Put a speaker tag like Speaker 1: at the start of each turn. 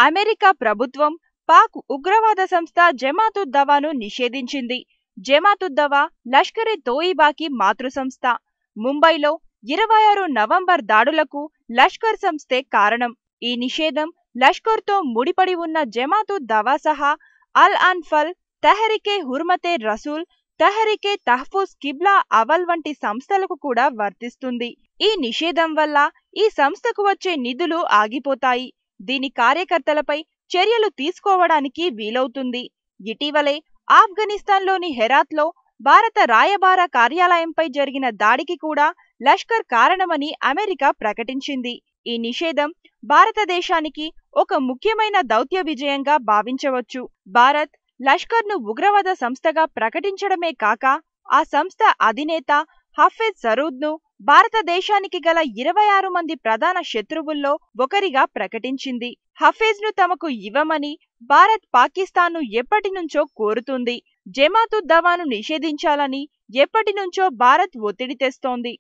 Speaker 1: America ప్రభుత్వం పాక్ ఉగ్రవాద సంస్థ జమాతుద్దవాను నిషేధించింది. జమాతుద్దవా లష్కర్-ఎ-తోయిబాకి మాతృ సంస్థ. ముంబైలో 26 నవంబర్ దాడులకు లష్కర్ సంస్థే కారణం. ఈ నిషేధం లష్కర్తో ముడిపడి ఉన్న జమాతుద్దవా సహా అల్-అన్ఫల్, తెహ్రీక్-ఎ-హుర్మత్-ఎ-రసూల్, తెహ్రీక్-ఎ-తహ్ఫుజ్ కిబ్లా అవల్ వంటి సంస్థలకు కూడా వర్తిస్తుంది. ఈ నిషేధం వల్ల ఈ సంస్థకు వచ్చే నిధులు ఆగిపోతాయి. దీని కార్యకర్తలపై చర్యలు తీసుకోవడానికి వీలవుతుంది. ఇటీవలే ఆఫ్ఘనిస్తాన్లోని హెరాత్లో భారత రాయబార కార్యాలయంపై జరిగిన దాడికి కూడా లష్కర్ కారణమని అమెరికా ప్రకటించింది. ఈ నిషేధం భారతదేశానికి ఒక ముఖ్యమైన దౌత్య విజయంగా భావించవచ్చు. భారత్ లష్కర్ను ఉగ్రవాద సంస్థగా ప్రకటించడమే కాక ఆ సంస్థ అధినేత హఫీజ్ సరూర్ను భారతదేశానికి గల 26 మంది ప్రధాన శత్రువుల్లో ఒకరిగా ప్రకటించింది. హఫీజ్ను తమకు ఇవ్వమని భారత్ పాకిస్తాన్ను ఎప్పటినుంచో కోరుతుంది. జమాతుద్దవాను నిషేధించాలని ఎప్పటినుంచో భారత్ ఒత్తిడి తెస్తోంది.